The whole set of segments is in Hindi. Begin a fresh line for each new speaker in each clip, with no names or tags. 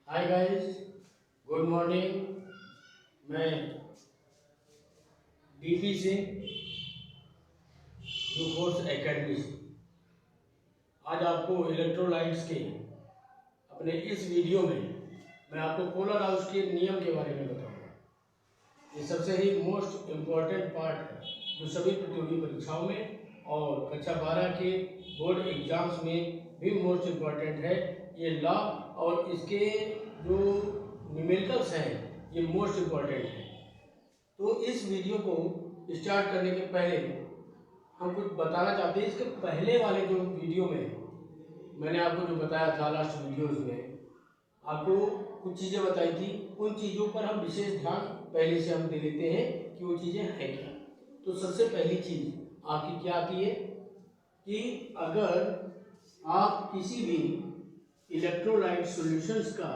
Hi guys, good morning. मैं डीपी से, न्यू फोर्स एकेडमी से आज आपको इलेक्ट्रोलाइट्स के अपने इस वीडियो में मैं आपको पोलर हाउस के नियम के बारे में बताऊंगा। ये सबसे ही मोस्ट इम्पॉर्टेंट पार्ट है जो सभी प्रतियोगी परीक्षाओं में और कक्षा 12 के बोर्ड एग्जाम्स में भी मोस्ट इम्पॉर्टेंट है। ये लॉ और इसके जो न्यूमेरिकल्स हैं ये मोस्ट इम्पॉर्टेंट है। तो इस वीडियो को स्टार्ट करने के पहले हम कुछ बताना चाहते हैं। इसके पहले वाले जो वीडियो में मैंने आपको जो बताया था, लास्ट वीडियोस में आपको कुछ चीज़ें बताई थी, उन चीज़ों पर हम विशेष ध्यान पहले से हम दे लेते हैं कि वो चीज़ें हैं क्या। तो सबसे पहली चीज़ आपकी क्या आती है कि अगर आप किसी भी इलेक्ट्रोलाइट सॉल्यूशंस का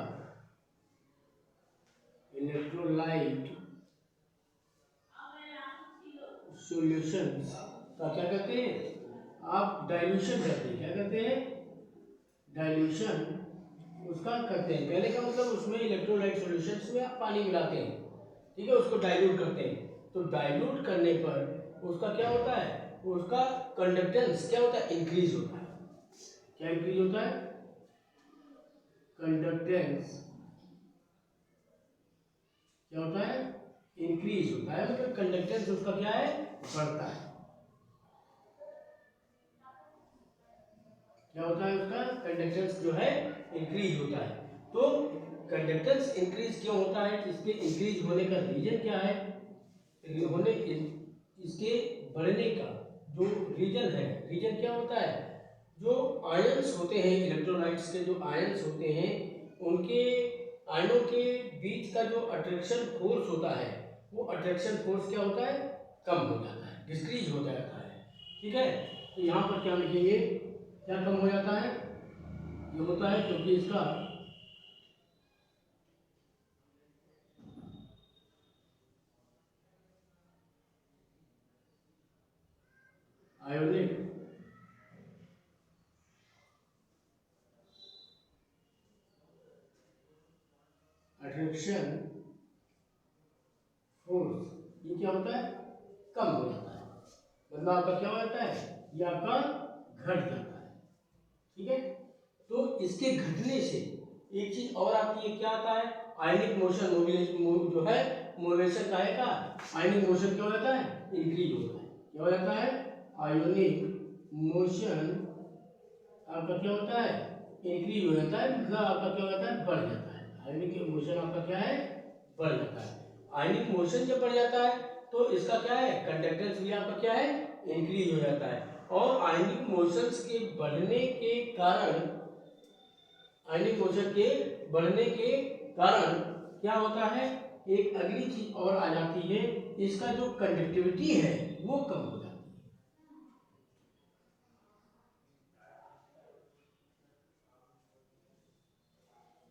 सॉल्यूशंस का क्या कहते हैं, आप डाइल्यूशन करते हैं। क्या कहते हैं? डाइल्यूशन उसका करते हैं। पहले का मतलब उसमें इलेक्ट्रोलाइट सॉल्यूशंस में आप पानी मिलाते हैं, ठीक है, उसको डाइल्यूट करते हैं। तो डाइल्यूट करने पर उसका क्या होता है, उसका कंडक्टेंस क्या होता है, इंक्रीज होता है। क्या इंक्रीज होता है? कंडक्टेंस क्या होता है, इंक्रीज होता है। मतलब कंडक्टेंस उसका क्या है, बढ़ता है। क्या होता है, उसका कंडक्टेंस जो है इंक्रीज होता है। तो कंडक्टेंस इंक्रीज क्यों होता है, इसके इंक्रीज होने का रीजन क्या है, होने इसके बढ़ने का जो रीजन है, रीजन क्या होता है, जो आयंस होते हैं, इलेक्ट्रोलाइट्स के जो आयंस होते हैं उनके आयनों के बीच का जो अट्रैक्शन फोर्स होता है, वो अट्रैक्शन फोर्स क्या होता है, कम हो जाता है, डिक्रीज हो जाता है। ठीक है, तो यहाँ पर क्या लिखेंगे, क्या कम हो जाता है, ये होता है क्योंकि इसका आयोनिक अट्रैक्शन फोर्स ये क्या होता है, कम हो जाता है। मतलब आपका क्या हो जाता है, ये आपका घट जाता है। ठीक है, तो इसके घटने से एक चीज और आती है, क्या आता है, आयनिक मोशन जो है, मोलेशन का है, का आयनिक मोशन क्या हो जाता है, इंक्रीज होता है। क्या हो जाता है, आयोनिक मोशन आपका क्या होता है, इंक्रीज हो जाता है। मतलब आपका क्या हो जाता है, बढ़ जाता है। आयनिक मोशन आपका क्या है, बढ़ जाता है। आयनिक मोशन जब बढ़ जाता है तो इसका क्या है, कंडक्टेंस भी आपका क्या है, इंक्रीज हो जाता है। और आयनिक मोशंस के बढ़ने के कारण, आयनिक मोशन के बढ़ने के कारण क्या होता है, एक अगली चीज और आ जाती है, इसका जो कंडक्टिविटी है वो कम हो जाती है।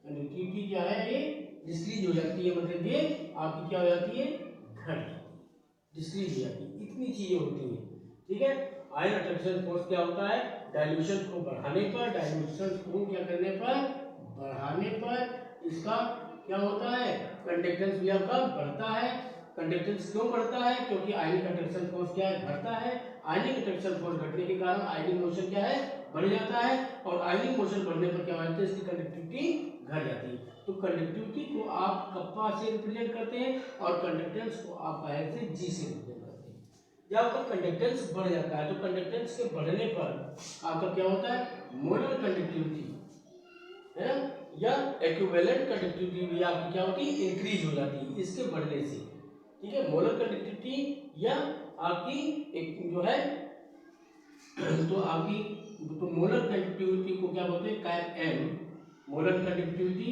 कंडक्टिविटी क्या है, ये डिक्रीज हो जाती है। मतलब ये आपकी क्या हो जाती है, घट जाती है, डिक्रीज हो जाती है। इतनी चीजें होती हैं। ठीक है, आयन अट्रैक्शन फोर्स क्या होता है, डाइल्यूशन को बढ़ाने पर, डाइल्यूशन को क्या करने पर, बढ़ाने पर इसका क्या होता है, कंडक्टेंस भी आपका बढ़ता है। कंडक्टेंस क्यों बढ़ता है, क्योंकि आयनिक अट्रैक्शन फोर्स क्या है, घटता है। आयनिक अट्रैक्शन फोर्स घटने के कारण आयनिक मोशन क्या है, बढ़ जाता है। और आयनिक मोशन बढ़ने पर क्या होता है, इसकी कंडक्टिविटी घट जाती है। तो कंडक्टिविटी को आप कप्पा से रिप्रेजेंट करते हैं और कंडक्टेंस को आप बाहर से जी से रिप्रेजेंट करते हैं। जब आपका कंडक्टेंस बढ़ जाता है तो कंडक्टेंस के बढ़ने पर आपका क्या होता है, मोलर कंडक्टिविटी है ना, या इक्विवेलेंट कंडक्टिविटी भी आपकी क्या होती है, इंक्रीज हो जाती है इसके बढ़ने से। ठीक है, मोलर कंडक्टिविटी या आपकी एक जो है तो आपकी तो मोलर कंडक्टिविटी को क्या बोलते हैं, कैप एम, मोलर कंडक्टिविटी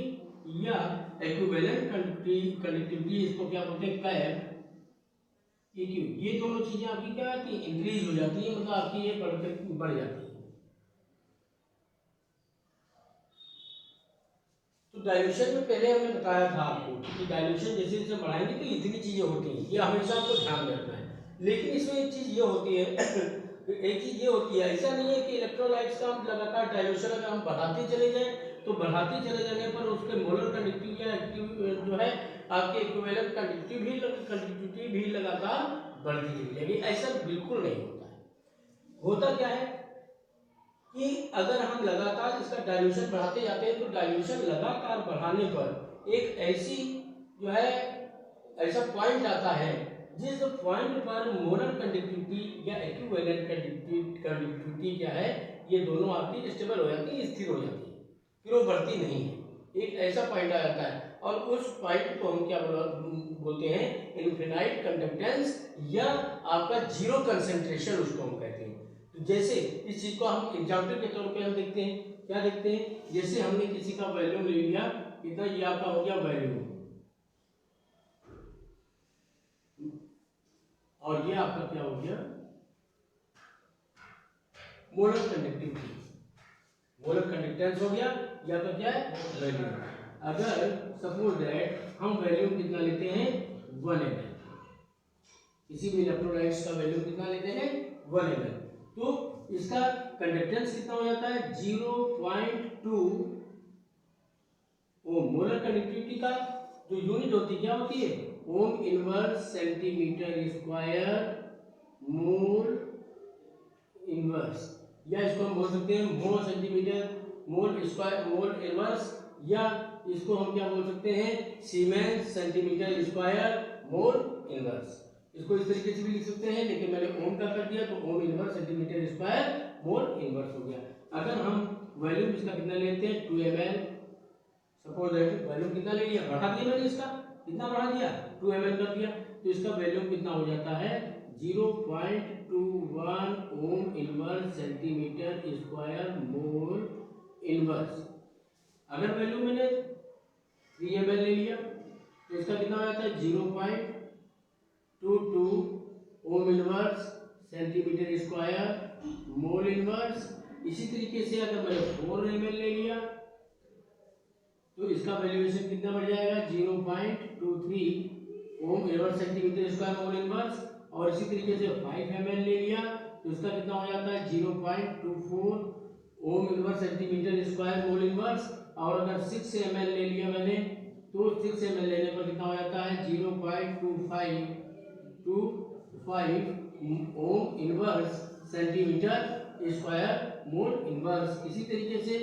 या इक्विवेलेंट कंडक्टिविटी इसको क्या बोलते हैं, कैप EQ। ये दोनों चीजें आपकी क्या आती है, इंक्रीज हो जाती है। मतलब आपकी ये बढ़ जाती है। तो डाइल्यूशन में पहले हमने बताया था आपको कि डाइल्यूशन जैसे जैसे बढ़ाएंगे तो इतनी चीजें होती हैं, ये हमेशा आपको ध्यान में रखना है। लेकिन इसमें एक चीज ये होती है एक चीज ये होती है, ऐसा नहीं है कि इलेक्ट्रोलाइट्स का हम लगातार डाइल्यूशन अगर हम बढ़ाते चले जाएं तो बढ़ाते चले जाने पर उसके मोलर मतलब है आपकी इक्विवेलेंट कंडक्टिविटी भी लगातार बढ़ती चली जाएगी। ऐसा बिल्कुल नहीं होता है। होता क्या है कि अगर हम लगातार इसका डाइल्यूशन बढ़ाते जाते हैं तो डाइल्यूशन लगातार बढ़ाने पर एक ऐसी जो है ऐसा पॉइंट आता है जिस पॉइंट पर मोलर कंडक्टिविटी या इक्विवेलेंट कंडक्टिविटी क्या है, ये दोनों आपकी स्टेबल हो जाती है, स्थिर हो जाती है, फिर वो बढ़ती नहीं है। एक ऐसा पॉइंट आ जाता है और उस पॉइंट को हम क्या बोलते हैं, इनफिनाइट कंडक्टेंस या आपका जीरो कंसंट्रेशन उसको हम कहते हैं। तो जैसे इस चीज को हम एग्जाम्पल के तौर पे हम देखते हैं, क्या देखते हैं, जैसे हमने किसी का वॉल्यूम ले लिया, कितना, ये आपका हो गया वॉल्यूम और ये आपका क्या हो गया मोलर कंडक्टिविटी, मोलर कंडक्टेंस हो गया, या तो क्या है वॉल्यूम। अगर सपोज दैट हम वॉल्यूम कितना लेते हैं 1 ml, किसी भी इलेक्ट्रोलाइट्स का वॉल्यूम कितना लेते हैं 1 ml, तो इसका कंडक्टेंस कितना हो जाता है 0.2 ओम। मोलर कंडक्टिविटी का जो यूनिट होती है क्या होती है, ohm inverse centimetre square mole inverse, या इसको हम बोल सकते हैं mole centimetre mole square mole inverse, या इसको हम क्या बोल सकते हैं siemens centimetre square mole inverse. इसको इस तरीके से भी लिख सकते हैं, लेकिन मैंने ओम का कर दिया तो ओम inverse centimetre square mole inverse हो गया। अगर हम वॉल्यूम इसका कितना लेते हैं 2 ml, सपोज दैट वॉल्यूम कितना ले लिया, बढ़ा दिया मैंने, इसका कितना बढ़ा दिया 2 ml कर दिया, तो इसका वॉल्यूम कितना हो जाता है 0.21 ओम inverse centimetre square mole inverse. अगर वैल्यू मैंने 3 ml ले लिया तो इसका कितना हो जाता है 0.22 ओम inverse centimetre square mole inverse. इसी तरीके से अगर मैंने 4 ml ले लिया तो इसका वैल्यूएशन कितना बढ़ जाएगा 0.23 ओम inverse centimetre square mole inverse. और इसी तरीके से 5 ml ले लिया तो इसका कितना हो जाता है 0.24 ओम inverse centimetre square mole inverse. और अगर 6 ml ले लिया मैंने तो 6 ml लेने पर कितना हो जाता है 0.25 ओम inverse centimetre square mole inverse. इसी तरीके से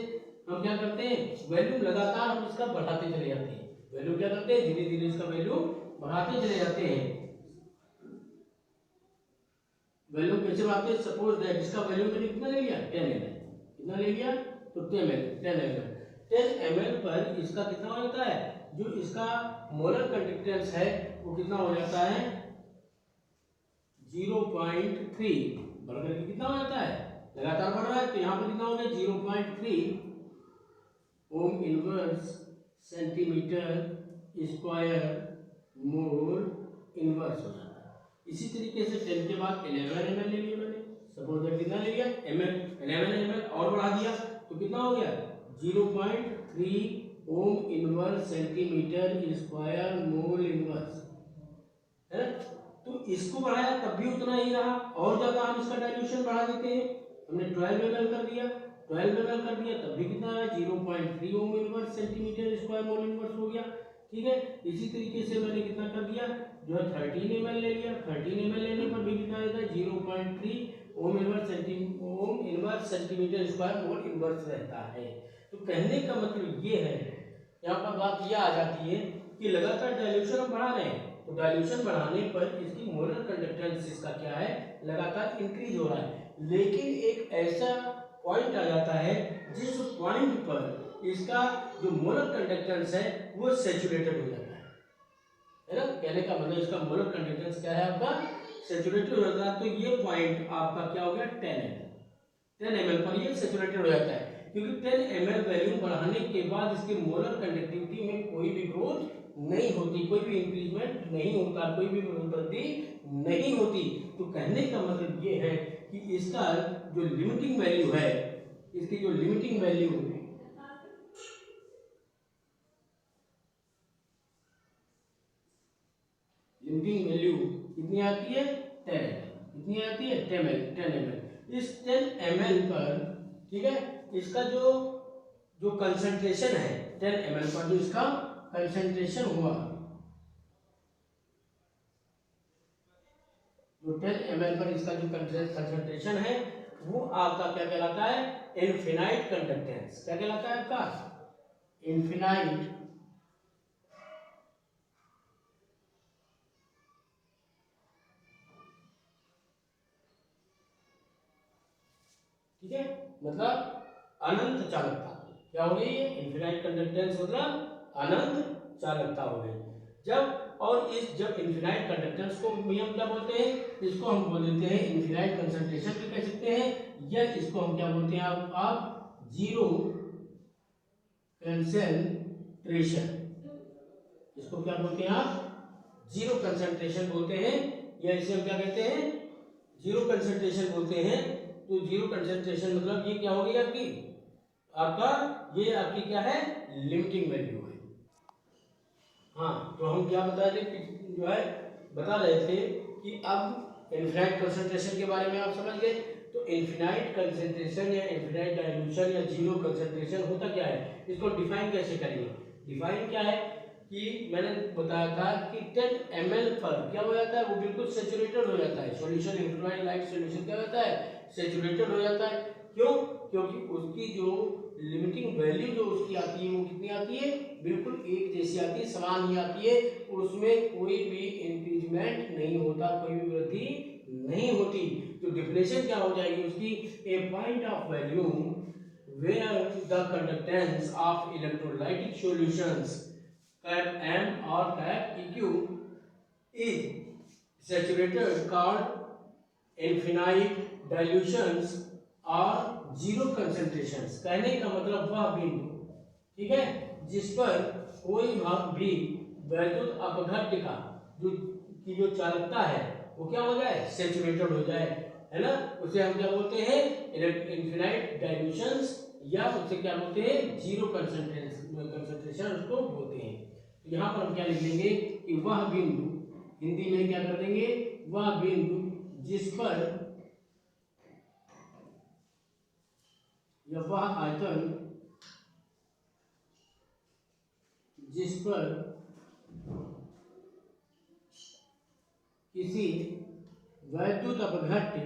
हम क्या करते हैं वैल्यूम लगातार हम इसका बढ़ाते चले जाते हैं, वैल्यूम क्या करते हैं धीरे धीरे इसका वैल्यूम बढ़ाते चले जाते हैं। वैल्यूम कैसे बढ़ाते हैं, सपोज दैट इसका वैल्यूम मैंने कितना ले लिया 10 ml, कितना ले लिया तो 10 ml पर इसका कितना हो जाता है, जो इसका मोलर कंडक्टेंस है वो कितना हो जाता है 0.3, बढ़कर के कितना हो जाता है लगातार बढ़ रहा है, तो यहाँ पर कितना हो गया 0.3 ओम inverse centimetre square mole inverse हो जाता है। इसी तरीके से 10 के बाद 11 ml ले लिया मैंने, सपोज दैट कितना ले लिया 11 ml और बढ़ा दिया तो कितना हो गया 0.3 ओम inverse centimetre square mole inverse है। तो इसको बढ़ाया तब भी उतना ही रहा, और ज्यादा हम इसका डाइल्यूशन बढ़ा देते हैं, हमने 12 ml कर दिया, 12 ml कर दिया तब भी कितना है 0.3 ओम inverse centimetre square mole inverse हो गया। ठीक है, इसी तरीके से मैंने कितना कर दिया जो है 13 ml ले लिया, 13 ml लेने पर भी कितना रहता है 0.3 ओम inverse centimetre square mole inverse रहता है। तो कहने का मतलब ये है, यहाँ पर बात यह आ जाती है कि लगातार डाइल्यूशन हम बढ़ा रहे हैं, तो डाइल्यूशन बढ़ाने पर इसकी मोलर कंडक्टेंस इसका क्या है लगातार इंक्रीज हो रहा है, लेकिन एक ऐसा पॉइंट आ जाता है जिस पॉइंट पर इसका जो मोलर कंडक्टेंस है वो सैचुरेटेड हो जाता है ना। कहने का मतलब इसका मोलर कंडक्टेंस क्या है आपका सैचुरेटेड हो जाता है। तो ये पॉइंट आपका क्या हो गया 10 ml पर ये सैचुरेटेड हो जाता है, क्योंकि 10 ml वैल्यू बढ़ाने के बाद इसकी मोलर कंडक्टिविटी में कोई भी ग्रोथ नहीं होती, कोई भी इंक्रीजमेंट नहीं होता, कोई भी वृद्धि नहीं होती। तो कहने का मतलब ये है कि इसका जो लिमिटिंग वैल्यू है, इसकी जो लिमिटिंग वैल्यू कितनी आती है 10 ml, कितनी आती है 10 ml। इस 10 ml पर ठीक है इसका जो कंसंट्रेशन है 10 ml पर जो इसका कंसंट्रेशन हुआ, जो 10 ml पर इसका जो कंसंट्रेशन है वो आपका क्या कहलाता है, इनफिनाइट कंडक्टेंस। क्या कहलाता है आपका, इनफिनाइट ठीक है, मतलब अनंत चालकता। क्या हो गई है, इनफिनाइट कंडक्टेंस मतलब अनंत चालकता हो गई। जब इनफिनाइट कंडक्टेंस को भी हम क्या बोलते हैं, इसको हम बोल देते हैं इनफिनाइट कंसंट्रेशन भी कह सकते हैं, या इसको हम क्या बोलते हैं आप जीरो कंसंट्रेशन, इसको क्या बोलते हैं आप, जीरो कंसंट्रेशन बोलते हैं, या इसे हम क्या कहते हैं, जीरो कंसंट्रेशन बोलते हैं। तो जीरो कंसंट्रेशन मतलब ये क्या हो गई आपकी, ये आपकी क्या है, लिमिटिंग वैल्यू है। हाँ, तो हम क्या बता रहे थे, जो है बता रहे थे कि अब इनफिनाइट कंसंट्रेशन के बारे में आप समझ गए। तो इनफिनाइट कंसंट्रेशन या इनफिनाइट डाइल्यूशन या जीरो कंसंट्रेशन होता क्या है, इसको डिफाइन कैसे करेंगे। डिफाइन क्या है कि मैंने बताया था कि 10 ml पर क्या हो जाता है, वो बिल्कुल सेचुरेटेड हो जाता है, सॉल्यूशन इलेक्ट्रोलाइट लाइट सॉल्यूशन क्या होता है, सेचुरेटेड हो जाता है। क्यों, क्योंकि उसकी जो लिमिटिंग वैल्यू जो उसकी आती है वो कितनी आती है, बिल्कुल एक जैसी आती है, समान ही आती है, उसमें कोई भी इंक्रीजमेंट नहीं होता, कोई भी वृद्धि नहीं होती। तो डिफिनेशन क्या हो जाएगी उसकी, a point of value where the conductance of electrolytic solutions cap M और cap EQ is saturated called infinite dilutions और जीरो कंसंट्रेशंस। कहने का मतलब वह बिंदु, ठीक है, जिस पर कोई भी वैद्युत अपघट्य का जो चालकता है वो क्या हो जाए, सेचुरेटेड हो जाए, है ना, उसे हम क्या बोलते हैं, इनफिनाइट डाइल्यूशंस, या उसे क्या बोलते हैं, जीरो कंसंट्रेशन उसको बोलते हैं। तो यहाँ पर हम क्या लिख लेंगे कि वह बिंदु, हिंदी में क्या कर देंगे, वह बिंदु जिस पर या वह आयतन जिस पर किसी वैद्युत अपघट्य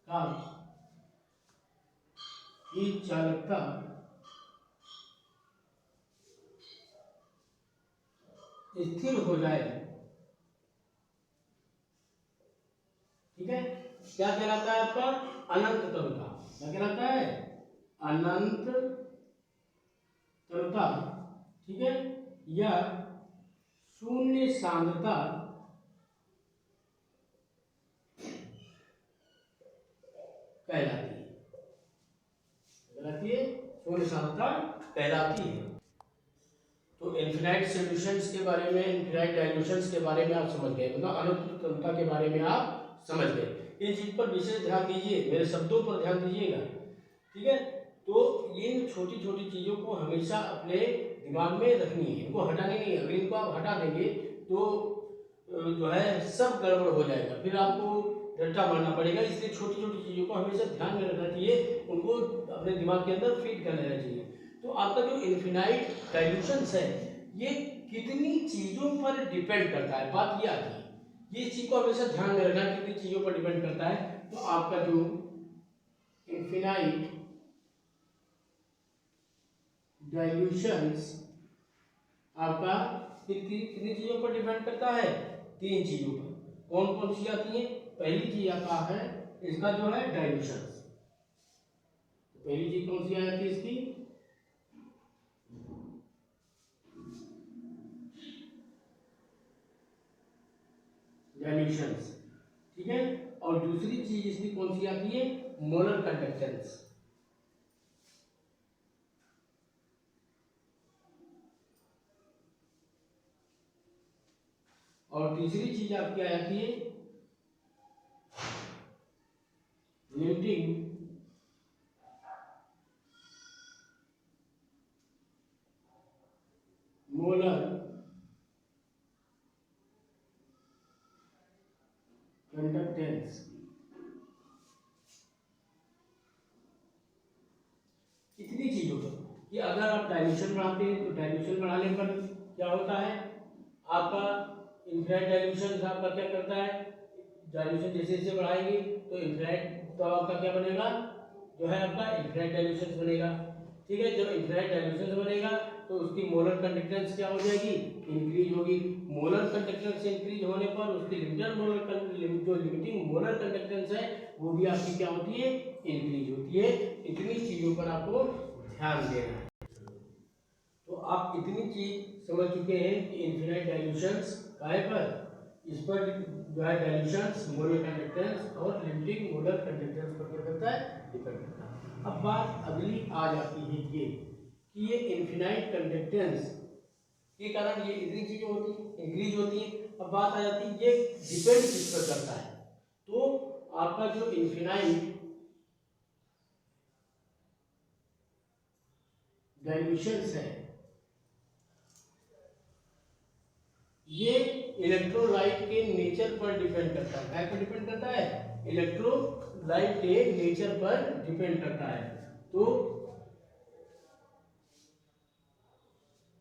का की चालकता स्थिर हो जाए, ठीक है, क्या कहलाता है आपका, अनंत तरता। क्या कहलाता है, अनंत तरता, ठीक है, या शून्य सांद्रता कहलाती है, शून्य सांद्रता कहलाती है। तो इनफिनाइट सॉल्यूशंस के बारे में, इनफिनाइट डाइल्यूशंस के बारे में आप समझ गए, मतलब अनंत तरता के बारे में आप समझ गए। इन चीज पर विशेष ध्यान दीजिए, मेरे शब्दों पर ध्यान दीजिएगा, ठीक है। तो इन छोटी छोटी चीजों को हमेशा अपने दिमाग में रखनी है, इनको हटानी नहीं है। अगर इनको आप हटा देंगे तो जो है सब गड़बड़ हो जाएगा, फिर आपको रट्टा मारना पड़ेगा। इसलिए छोटी छोटी चीजों को हमेशा ध्यान में रखना चाहिए, उनको अपने दिमाग के अंदर फिट कर लेना चाहिए। तो आपका जो इनफिनाइट डाइल्यूशंस है ये कितनी चीजों पर डिपेंड करता है, बात ये आती है, ये चीज को हमेशा ध्यान में रखना, कितनी चीजों पर डिपेंड करता है। तो आपका जो इनफिनाइट डाइल्यूशंस आपका कितनी चीजों पर डिपेंड करता है, 3 चीजों पर। कौन कौन सी आती है, पहली चीज आपका है इसका जो है डाइल्यूशंस। पहली चीज कौन सी आती है इसकी, डाइल्यूशंस, ठीक है। और दूसरी चीज इसकी कौन सी आती है, मोलर कंडक्टेंस। और तीसरी चीज आपकी आ जाती है लिमिटिंग मोलर कंडक्टेंस। कंडक्टेंस। इतनी चीजों पर कि अगर आप डाइल्यूशन बढ़ाते हैं तो डाइल्यूशन बढ़ाने पर क्या होता है, आपका इन्फ्रारेड डाइल्यूशन आपका क्या करता है, डाइल्यूशन जैसे जैसे बढ़ाएंगे तो इन्फ्रारेड तो आपका क्या बनेगा, जो है आपका इन्फ्रारेड डाइल्यूशन बनेगा। ठीक है, जब इन्फ्रारेड डाइल्यूशन बनेगा तो उसकी मोलर कंडक्टेंस क्या हो जाएगी, इंक्रीज होगी। मोलर कंडक्टेंस इंक्रीज होने पर उसकी लिमिटेड मोलर जो लिमिटिंग मोलर कंडक्टेंस है वो भी आपकी क्या होती है, इंक्रीज होती है। इतनी चीजों पर आपको ध्यान देना है। तो आप इतनी चीज समझ चुके हैं कि इन्फिनाइट डाइल्यूशंस काहे पर, इस पर जो है डाइल्यूशंस मोलर कंडक्टेंस और लिमिटिंग मोलर कंडक्टेंस पर क्या करता है, डिपेंड करता है। अब बात अगली आ जाती है ये कि ये इन्फिनाइट कंडक्टेंस के कारण ये इतनी चीजें होती हैं, इंक्रीज होती हैं। अब बात आ जाती है ये डिपेंड किस पर करता है, तो आपका जो इन्फिनाइट डाइल्यूशंस है ये इलेक्ट्रोलाइट के नेचर पर डिपेंड करता है। क्या पर डिपेंड करता है, इलेक्ट्रोलाइट के नेचर पर डिपेंड करता है। तो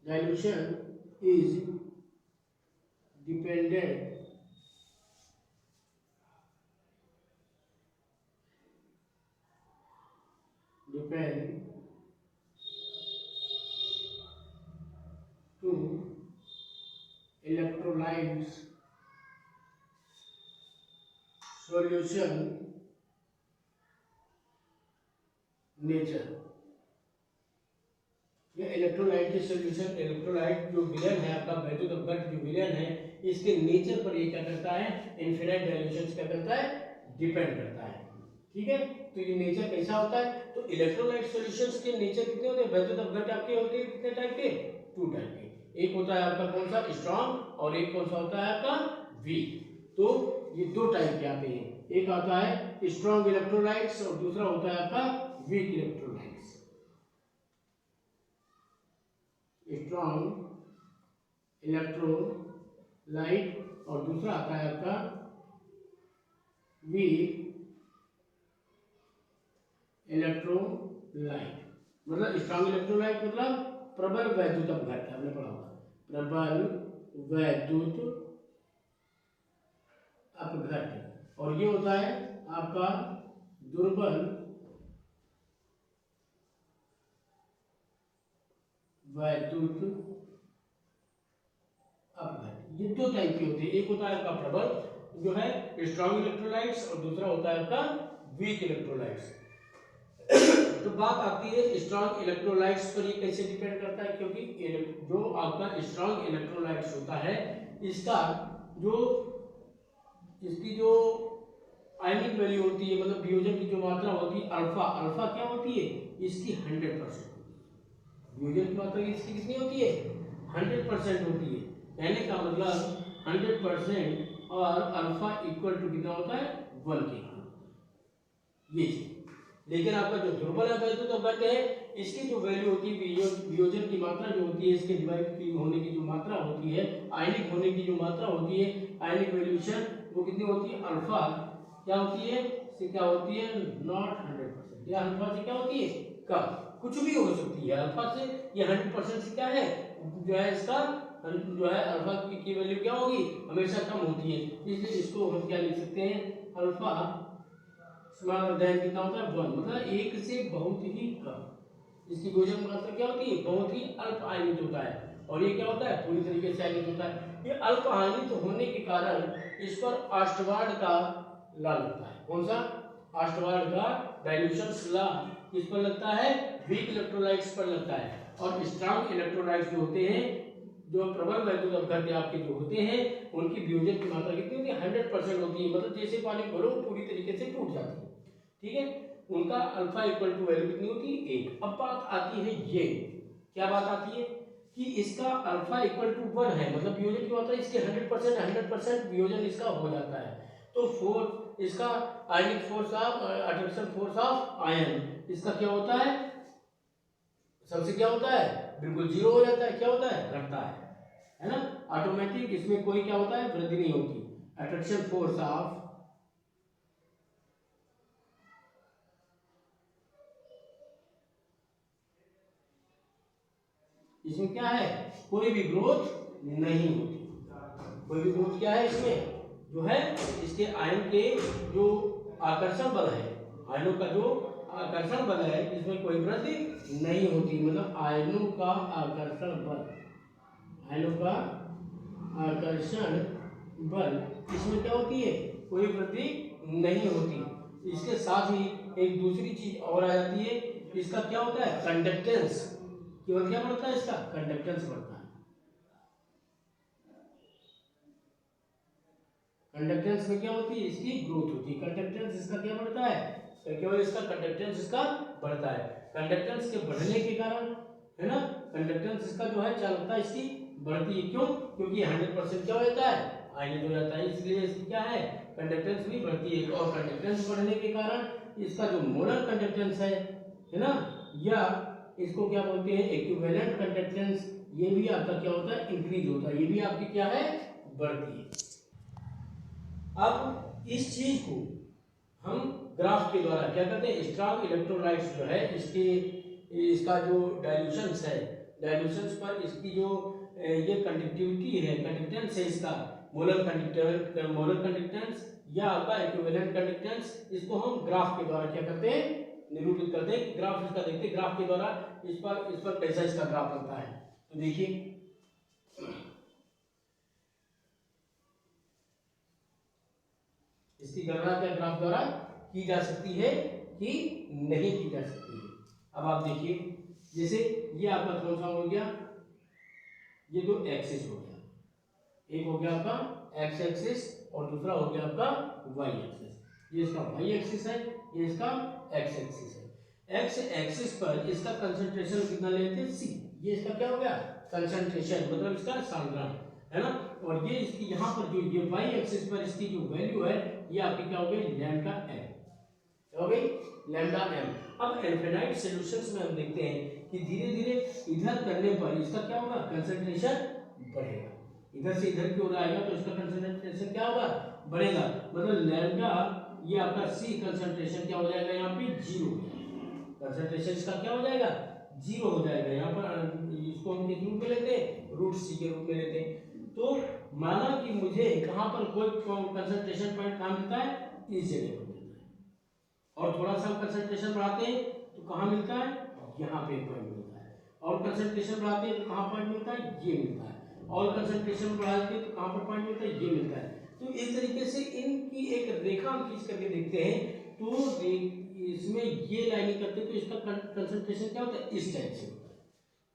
dilution is dependent to electrolytes solution nature। ये इलेक्ट्रोलाइट के सॉल्यूशन, इलेक्ट्रोलाइट जो विलयन है आपका वैद्युत अपघट्ट जो विलयन है, इसके नेचर पर ये क्या करता है, इन्फिनाइट डाइल्यूशन क्या करता है, डिपेंड करता है। ठीक है, तो ये नेचर कैसा होता है, तो इलेक्ट्रोलाइट सॉल्यूशंस के नेचर कितने होते हैं, वैद्युत अपघट्ट आपके होते हैं कितने टाइप के, 2 टाइप के। एक होता है आपका कौन सा, स्ट्रॉन्ग, और एक कौन सा होता है आपका वीक। तो ये 2 टाइप के आते हैं, एक आता है स्ट्रॉन्ग इलेक्ट्रोलाइट्स और दूसरा होता है आपका वीक इलेक्ट्रोलाइट्स। स्ट्रॉन्ग इलेक्ट्रोलाइट और दूसरा आता है आपका वीक इलेक्ट्रोलाइट। मतलब स्ट्रॉन्ग इलेक्ट्रोलाइट मतलब प्रबल वैद्युत अपघट्ट, हमने पढ़ा होगा, प्रबल वैद्युत अपघट्ट। और ये होता है आपका दुर्बल वैद्युत अपघट्ट। ये 2 टाइप के होते हैं, एक होता है आपका प्रबल जो है स्ट्रॉन्ग इलेक्ट्रोलाइट्स और दूसरा होता है आपका वीक इलेक्ट्रोलाइट्स। तो बात आती है स्ट्रॉन्ग इलेक्ट्रोलाइट्स पर, ये कैसे डिपेंड करता है, क्योंकि जो आपका स्ट्रॉन्ग इलेक्ट्रोलाइट्स होता है इसका जो इसकी जो आयनिक वैल्यू होती है, मतलब वियोजन की जो मात्रा होती है अल्फा, अल्फा क्या होती है इसकी 100%, वियोजन की मात्रा इसकी कितनी होती है 100% होती है। कहने का मतलब 100% और अल्फा इक्वल टू कितना होता है 1 के, ये। लेकिन आपका जो दुर्बल वैद्युत अपघट्ट है इसकी जो वैल्यू होती है, वियोजन की मात्रा जो होती है, इसके डिवाइड होने की जो मात्रा होती है, आयनिक होने की जो मात्रा होती है, आयनिक वैल्यूशन वो कितनी होती है, अल्फा क्या होती है, से क्या होती है नॉट 100%, या अल्फा से क्या होती है कम, कुछ भी हो सकती है अल्फा से, ये 100% से क्या है जो है इसका जो है अल्फा की वैल्यू क्या होगी हमेशा कम होती है। इसलिए इसको हम क्या लिख सकते हैं, अल्फा स्मॉल देन कितना होता है 1, मतलब 1 से बहुत ही कम। इसकी वियोजन मात्रा क्या होती है बहुत ही अल्प आयनित होता है, और ये क्या होता है पूरी तरीके से आयनित होता है। ये अल्प आयनित होने के कारण इस पर ऑस्टवार्ड का लॉ लगता है, कौन सा ऑस्टवार्ड का डाइल्यूशन लॉ किस पर लगता है, वीक इलेक्ट्रोलाइट्स पर लगता है। और स्ट्रॉन्ग इलेक्ट्रोलाइट्स जो होते हैं, जो प्रबल वैद्युत अपघट्ट आपके जो होते हैं उनकी वियोजन की मात्रा कितनी होती है 100% होती है, मतलब जैसे पानी भरो पूरी तरीके से टूट जाती है। ठीक है, उनका अल्फा इक्वल टू वैल्यू कितनी होती है 1। अब बात आती है ये, क्या बात आती है कि इसका अल्फा इक्वल टू 1 है, मतलब वियोजन की मात्रा इसके 100% वियोजन इसका हो जाता है। तो फोर्स इसका ionic force of attraction force of ion इसका क्या होता है, सबसे क्या होता है बिल्कुल 0 हो जाता है, क्या होता है घटता है ना, ऑटोमेटिक, इसमें कोई क्या होता है वृद्धि नहीं होती। अट्रैक्शन फोर्स ऑफ इसमें क्या है, कोई भी ग्रोथ नहीं होती। कोई भी ग्रोथ क्या है इसमें, जो है इसके आयन के जो आकर्षण बल है, आयनों का जो आकर्षण बल है, इसमें कोई वृद्धि नहीं होती। मतलब आयनों का आकर्षण बल, आयनों का आकर्षण बल इसमें क्या होती है, कोई वृद्धि नहीं होती। इसके साथ ही एक दूसरी चीज और आ जाती है, इसका क्या होता है, कंडक्टेंस। केवल क्या बढ़ता है, इसका कंडक्टेंस बढ़ता है। कंडक्टेंस में क्या होती है, इसकी ग्रोथ होती है। कंडक्टेंस इसका क्या बढ़ता है, तो केवल इसका कंडक्टेंस इसका बढ़ता है। कंडक्टेंस के बढ़ने के कारण, है ना, कंडक्टेंस इसका जो है चालकता इसकी बढ़ती है। क्यों, क्योंकि 100% क्या हो जाता है, आयनिक हो जाता है, इसलिए इसकी क्या है, कंडक्टेंस भी बढ़ती है। और कंडक्टेंस बढ़ने के कारण इसका जो मोलर कंडक्टेंस है ना, या इसको क्या बोलते हैं, इक्विवेलेंट कंडक्टेंस, ये भी आपका क्या होता है, इंक्रीज होता है। ये भी आपकी क्या है, बढ़ती है। अब इस चीज को हम ग्राफ के द्वारा क्या करते हैं, स्ट्रॉन्ग इलेक्ट्रोलाइट्स जो है इसका जो डाइल्यूशंस है, डाइल्यूशंस पर इसकी जो ये कंडक्टिविटी है, कंडक्टेंस है इसका, मोलर कंडक्टेंस या आपका इक्विवेलेंट कंडक्टेंस, इसको हम ग्राफ के द्वारा क्या करते हैं, निरूपित करते हैं। ग्राफ इसका देखते हैं, ग्राफ के द्वारा इस पर कैसा इसका ग्राफ बनता है। तो देखिए इसकी गणना क्या ग्राफ द्वारा की जा सकती है कि नहीं की जा सकती है। अब आप देखिए, जैसे ये आपका कौन सा हो गया, ये दो एक्सिस हो गया, एक हो गया आपका एक्स एक्सिस और दूसरा हो गया आपका वाई एक्सिस। ये इसका वाई एक्सिस है, ये इसका एक्स एक्सिस है। एक्स एक्सिस पर इसका कंसंट्रेशन कितना लेते हैं, सी। ये इसका क्या हो गया, कंसंट्रेशन, मतलब इसका सांद्रण, है ना। और ये इसकी यहाँ पर जो ये वाई एक्सिस पर इसकी जो वैल्यू है, ये आपकी क्या हो गई, लैम्डा एम हो गई, लैम्डा एम। अब इनफिनाइट सॉल्यूशंस में हम देखते हैं कि धीरे धीरे इधर करने पर इसका क्या होगा, कंसंट्रेशन बढ़ेगा। इधर से इधर की ओर आएगा तो इसका कंसंट्रेशन क्या होगा, बढ़ेगा। मतलब लैम्डा, ये आपका सी कंसंट्रेशन क्या हो जाएगा, यहाँ पे जीरो हो जाएगा। कंसंट्रेशन इसका क्या हो जाएगा, जीरो हो जाएगा। यहाँ पर इसको हम किस रूप में लेते हैं, रूट सी के रूप में लेते हैं। तो माना कि मुझे कहाँ पर कोई कंसंट्रेशन पॉइंट कहाँ मिलता है, इस जगह पर मिलता है, और थोड़ा सा कंसंट्रेशन बढ़ाते हैं तो कहाँ मिलता है, यहाँ पे पॉइंट मिलता है, और कंसंट्रेशन बढ़ाते हैं तो कहाँ पॉइंट मिलता है, ये मिलता है, और कंसंट्रेशन बढ़ाते हैं तो कहाँ पर पॉइंट मिलता है, ये मिलता है। तो इस तरीके से इनकी एक रेखा हम खींच करके देखते हैं, तो इसमें ये लाइनिंग करते हैं तो इसका कंसंट्रेशन क्या होता है, इस टाइप से होता है।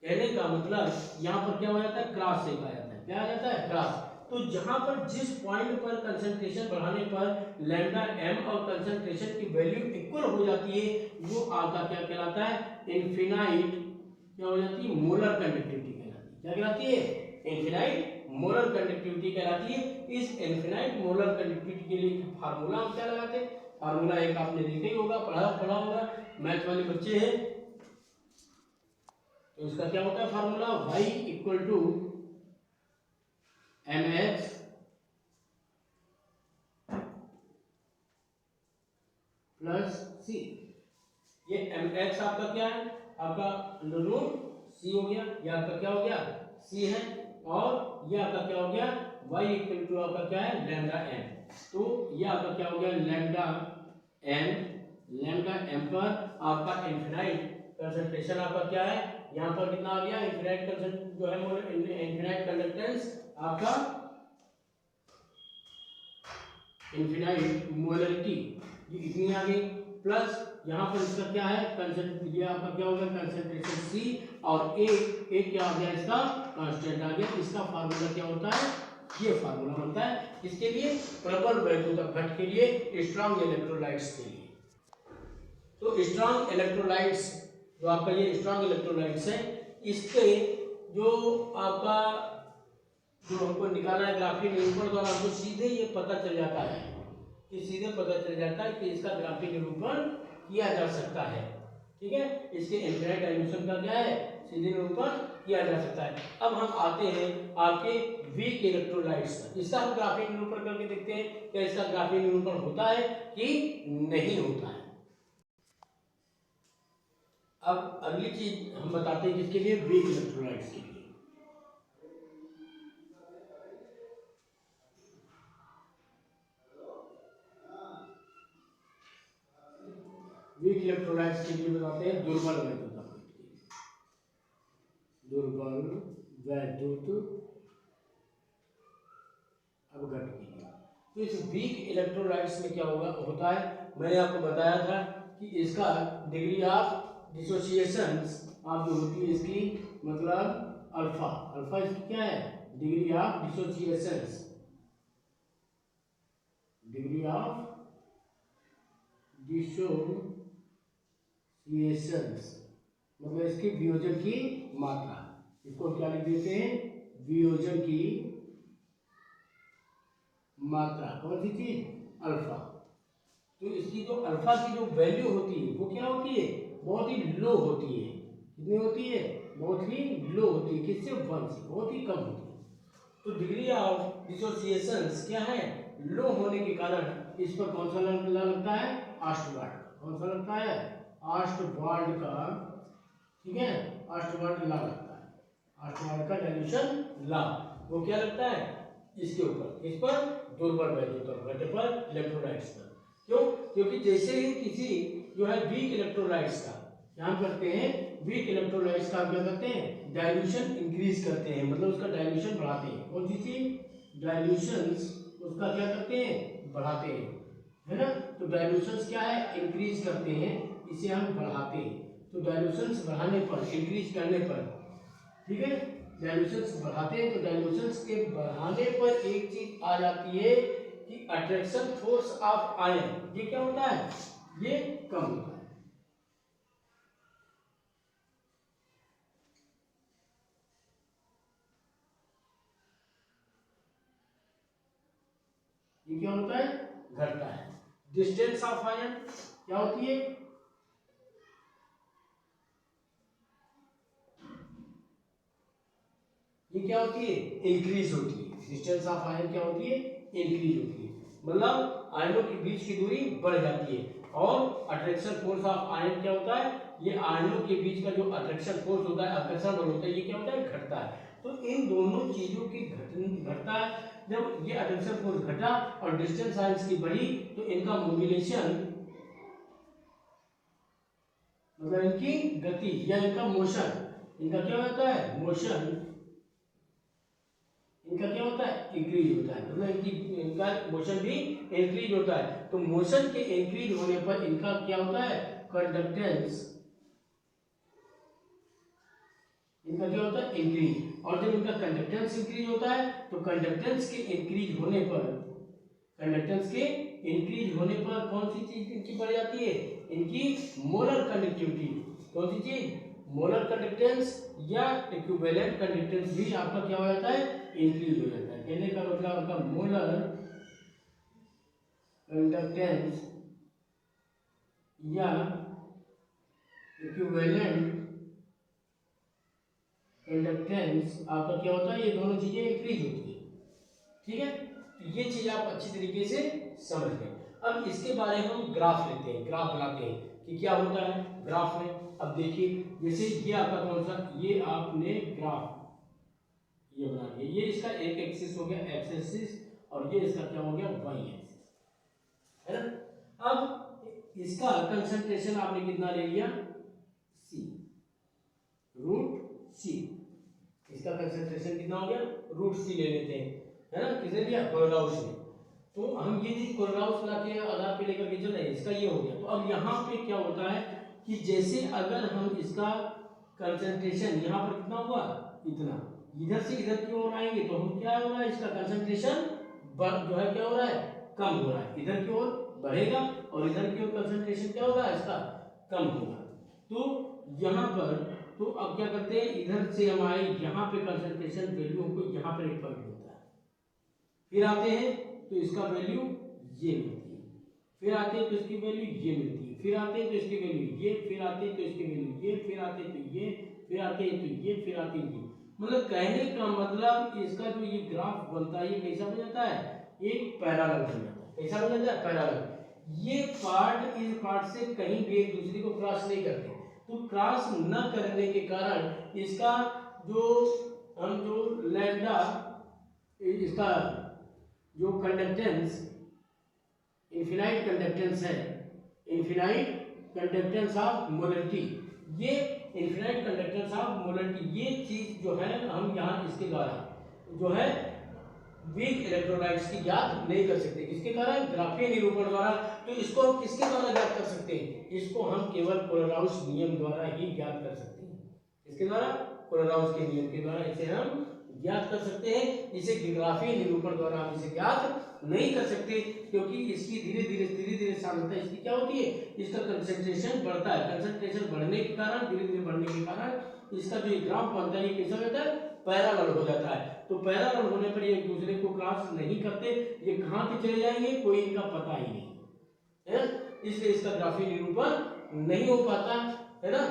कहने का मतलब यहाँ पर क्या हो जाता है, क्रॉस शेप आ जाता है, क्या आ जाता है, क्रॉस। तो जहां पर जिस पॉइंट पर कंसंट्रेशन बढ़ाने पर लैम्डा एम और कंसंट्रेशन की वैल्यू इक्वल हो जाती है, वो आपका क्या कहलाता है, इनफिनाइट क्या हो जाती है, मोलर कंडक्टिविटी कहलाती है। क्या कहलाती है, इनफिनाइट मोलर कंडक्टिविटी कहलाती है। इस इनफिनाइट मोलर कंडक्टिविटी के लिए फार्मूला हम क्या लगाते हैं, फार्मूला एक आपने देखा ही होगा, पढ़ा होगा, मैथ वाले बच्चे हैं तो इसका क्या होता है formula, y equal to mx plus C. ये mx आपका क्या है, आपका अंडर रूट सी हो गया, ये आपका क्या हो गया, सी है, और ये आपका क्या हो गया, y इक्वल टू आपका क्या है, लैम्डा एम। तो ये आपका क्या हो गया, लैम्डा एम पर आपका इनफिनाइट कंसंट्रेशन आपका क्या है, यहाँ पर कितना आ गया, इनफिनाइट कंसंट्रेशन जो है, इनफिनाइट कंडक्टेंस आपका, इनफिनाइट मोलरिटी ये इतनी आ गई, प्लस यहाँ पर इसका क्या है, ये आपका क्या होगा, कंसंट्रेशन सी, और ए क्या आ गया, इसका कांस्टेंट आ गया। इसका फार्मूला क्या होता है, ये फार्मूला बनता है किसके लिए, प्रबल वैद्युत घट के लिए, स्ट्रॉन्ग इलेक्ट्रोलाइट्स के लिए। तो स्ट्रॉन्ग इलेक्ट्रोलाइट्स, जो आपका ये स्ट्रॉन्ग इलेक्ट्रोलाइट्स है, इसके जो आपका जो हमको निकालना है ग्राफीय निरूपण द्वारा, हमको सीधे ये पता चल जाता है कि सीधे पता चल जाता है कि इसका ग्राफीय निरूपण किया जा सकता है। ठीक है, इसके इनफिनाइट डायमेंशन का क्या है, सीधे निरूपण किया जा सकता है। अब हम आते हैं आपके वीक इलेक्ट्रोलाइट्स पर, इसका हम ग्राफीय निरूपण करके देखते हैं कि इसका ग्राफीय निरूपण होता है कि नहीं होता है। अब अगली चीज हम बताते हैं किसके लिए, वीक इलेक्ट्रोलाइट्स के लिए। वीक इलेक्ट्रोलाइट्स के लिए बताते हैं दुर्बल वैद्युत, दुर्बल वैद्युत अपघट के लिए। तो इस वीक इलेक्ट्रोलाइट्स में क्या होता है, मैंने आपको बताया था कि इसका डिग्री ऑफ डिसोसिएशन आप जो होती है इसकी मतलब अल्फा, अल्फा इसकी क्या है, degree of dissociation, degree of dissociation मतलब इसकी वियोजन की मात्रा, इसको क्या लिख देते हैं, वियोजन की मात्रा, कौन सी चीज, अल्फा। तो इसकी जो अल्फा की जो वैल्यू होती है वो क्या होती है, बहुत ही लो होती है। कितनी होती है, बहुत ही लो होती है, किससे, 1 से, बहुत ही कम होती है। तो डिग्री ऑफ डिसोसिएशन क्या है, लो होने के कारण इस पर कौन सा लगता है, ऑस्टवाल्ड, कौन सा लगता है, ऑस्टवाल्ड का, ठीक है, ऑस्टवाल्ड लॉ लगता है, ऑस्टवाल्ड का डाइल्यूशन लॉ, वो क्या लगता है इसके ऊपर, इस पर दुर्बल वैद्युत अपघट पर, इलेक्ट्रोलाइट्स पर। क्यों, क्योंकि जैसे ही किसी जो है वीक इलेक्ट्रोलाइट्स का, ध्यान करते हैं, वीक इलेक्ट्रोलाइट्स का क्या करते हैं, डाइल्यूशन इंक्रीज करते हैं, मतलब उसका डाइल्यूशन बढ़ाते हैं, कौन सी चीज, डाइल्यूशन उसका क्या करते हैं, बढ़ाते हैं, है ना। तो डाइल्यूशन क्या है, इंक्रीज करते हैं, इसे हम बढ़ाते हैं। तो डाइल्यूशन बढ़ाने पर, इंक्रीज करने पर, ठीक है, डाइल्यूशन बढ़ाते हैं, तो डाइल्यूशन के बढ़ाने पर एक चीज आ जाती है कि अट्रैक्शन फोर्स ऑफ आयन, ये क्या होता है, ये कम होता है। ये क्या होता है, घटता है। डिस्टेंस ऑफ आयन क्या होती है, ये क्या होती है, इंक्रीज होती है। डिस्टेंस ऑफ आयन क्या होती है, इंक्रीज होती है, मतलब आयनों के बीच की दूरी बढ़ जाती है। और अट्रैक्शन फोर्स ऑफ आयन क्या होता है, ये आयनों के बीच का जो अट्रैक्शन फोर्स होता है, आकर्षण बल होता है, ये क्या होता है, घटता है। तो इन दोनों चीजों की घटता है। जब ये अट्रैक्शन फोर्स घटा और डिस्टेंस आयंस की बढ़ी, तो इनका मोबिलेशन मतलब इनकी गति या इनका मोशन, इनका क्या होता है, मोशन, इनका क्या होता है, इंक्रीज होता है, मतलब इनका मोशन भी इंक्रीज होता है। तो मोशन के इंक्रीज होने पर इनका क्या होता है, कंडक्टेंस, इनका क्या होता है, इंक्रीज। और जब इनका कंडक्टेंस इंक्रीज होता है, तो कंडक्टेंस के इंक्रीज होने पर, कंडक्टेंस के इंक्रीज होने पर कौन सी चीज इनकी बढ़ जाती है, इनकी मोलर कंडक्टिविटी, कौन सी चीज, मोलर कंडक्टेंस या इक्विवेलेंट कंडक्टेंस भी आपका क्या हो जाता है, इंक्रीज हो जाता है। कहने का मतलब आपका मोलर कंडक्टेंस या इक्विवेलेंट कंडक्टेंस आपका क्या होता है, ये दोनों चीजें इंक्रीज होती है, ठीक है। तो ये चीज आप अच्छी तरीके से समझ गए। अब इसके बारे में हम ग्राफ लेते हैं, ग्राफ बनाते हैं कि क्या होता है ग्राफ में। अब देखिए, जैसे ये आपका कौन सा, ये आपने ग्राफ ये बना दिया, ये इसका एक एक्सिस हो गया, एक्स एक्सिस, और ये इसका क्या हो गया, वाई एक्सिस, है ना। अब इसका कंसंट्रेशन आपने कितना ले लिया, सी, रूट सी, इसका कंसंट्रेशन कितना हो गया, रूट सी ले लेते हैं, है ना। किसने दिया, कोलराउस ने। तो हम ये चीज कोलराउस ला के आधार पे लेकर के चल रहे हैं, इसका ये हो गया। तो अब यहाँ पे क्या होता है कि जैसे अगर हम इसका कंसंट्रेशन यहाँ पर कितना हुआ, इतना, इधर से इधर की ओर आएंगे तो हम क्या हो रहा है, इसका कंसंट्रेशन जो है क्या हो रहा है, कम हो रहा है, इधर की ओर बढ़ेगा और इधर की ओर कंसंट्रेशन क्या होगा, इसका कम होगा। तो यहाँ पर तो अब क्या करते हैं, इधर से हम आए, यहाँ पे कंसंट्रेशन वैल्यू हमको यहाँ पर एक पॉइंट होता है, फिर आते हैं तो इसका वैल्यू ये मिलती है, फिर आते हैं तो इसकी वैल्यू ये मिलती है, फिर आते हैं तो इसकी वैल्यू ये, फिर आते हैं तो इसकी वैल्यू ये, फिर आते हैं तो ये, फिर आते हैं तो ये, फिर आते हैं ये। मतलब कहने का मतलब इसका जो ये ग्राफ बनता है, ये कैसा बन जाता है, एक पैरेलल बन जाता है। कैसा बन जाता है, पैरेलल। ये पार्ट इस पार्ट से कहीं भी एक दूसरे को क्रॉस नहीं करते, तो क्रॉस न करने के कारण इसका जो हम जो लैम्डा, इसका जो कंडक्टेंस, इनफिनाइट कंडक्टेंस है, इनफिनाइट कंडक्टेंस ऑफ मोलरिटी, ये इनफिनाइट कंडक्टेंस ऑफ मोलरिटी, ये चीज जो है हम यहाँ इसके द्वारा जो है वीक इलेक्ट्रोलाइट्स की ज्ञात नहीं कर सकते। किसके कारण? ग्राफीय निरूपण द्वारा। तो इसको हम किसके द्वारा ज्ञात कर सकते हैं? इसको हम केवल कोलराउस नियम द्वारा ही ज्ञात कर सकते हैं। इसके द्वारा? कोलराउस के नियम के द्वारा इसे हम ज्ञात कर सकते हैं। इसे ग्राफीय निरूपण द्वारा हम इसे ज्ञात नहीं कर सकते, क्योंकि इसकी धीरे धीरे सांद्रता इसकी क्या होती है? इसका कंसंट्रेशन बढ़ता है। कंसंट्रेशन बढ़ने के कारण, धीरे धीरे बढ़ने के कारण इसका जो ग्राफ बनता है ये कैसा होता है? पैरेलल हो जाता है। तो पैरेलल होने पर ये एक दूसरे को क्रॉस नहीं करते, ये कहाँ पे चले जाएंगे कोई इनका पता ही नहीं है, इसलिए इसका ग्राफीय निरूपण नहीं हो पाता है ना।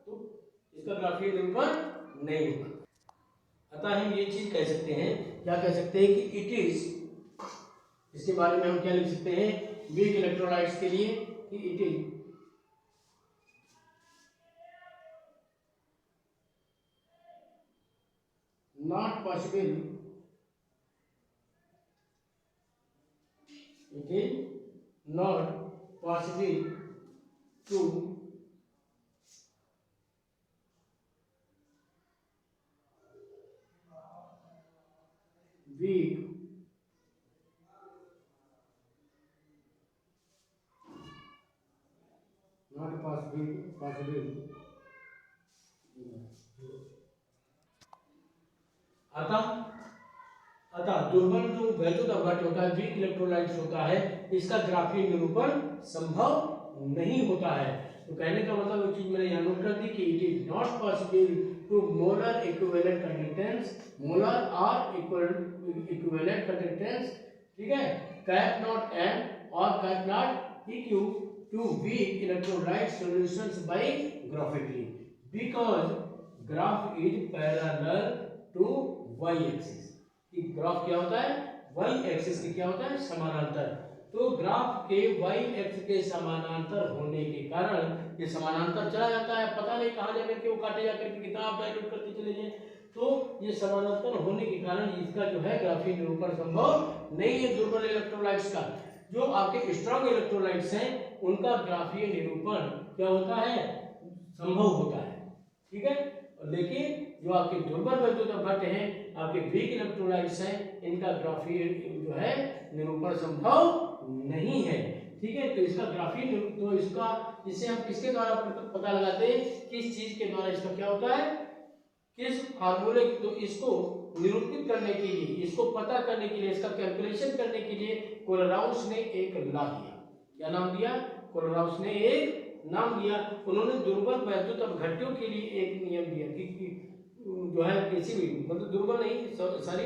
तो इसका ग्राफीय निरूपण नहीं हो पाता। अतः हम ये चीज कह सकते हैं, क्या कह सकते हैं कि इट इज, इसके बारे में हम क्या लिख सकते हैं वीक इलेक्ट्रोलाइट्स के लिए कि it is not possible, it is not possible to weak not possible अतः दुर्बल जो वैद्युत अपघट होता है, वीक इलेक्ट्रोलाइट्स होता है, इसका ग्राफीय निरूपण संभव नहीं होता है। तो कहने का मतलब एक चीज मैंने यहाँ नोट कर दी कि it is not possible to molar equivalent conductance, molar और इक्विवेलेंट कंडक्टेंस, ठीक है, कैप नॉट एन और cap not EQ to weak electrolyte solutions by graphically because graph is parallel to Y axis. Graph क्या होता है? वाई एक्सिस के क्या होता है? समानांतर। तो ग्राफ के वाई एक्सिस के समानांतर होने के कारण ये समानांतर चला जाता है, पता नहीं कहाँ जाकर के वो काटे जाकर के कितना आप डायल्यूट करते चले जाए। तो ये समानांतर होने के कारण इसका जो है ग्राफीय निरूपण संभव नहीं है। दुर्बल इलेक्ट्रोलाइट्स का, जो आपके स्ट्रॉन्ग इलेक्ट्रोलाइट्स हैं उनका ग्राफीय निरूपण क्या होता है? संभव होता है, ठीक है। लेकिन जो आपके दुर्बल वैद्युत अपघट हैं, आपके वीक इलेक्ट्रोलाइट्स हैं, इनका ग्राफीय जो है निरूपण संभव नहीं है, ठीक है। तो इसका ग्राफीय, तो इसका, इसे हम किसके द्वारा पता लगाते हैं? किस चीज के द्वारा इसका क्या होता है? किस फार्मूले, तो इसको निरूपित करने के लिए, इसको पता करने के लिए, इसका कैलकुलेशन करने के लिए कोलराउस ने एक लॉ दिया। क्या नाम दिया? कोलराउस ने एक नाम दिया। उन्होंने दुर्बल वैद्युत अपघट्यों के लिए एक नियम दिया कि जो है किसी भी, मतलब दुर्बल नहीं, सॉरी,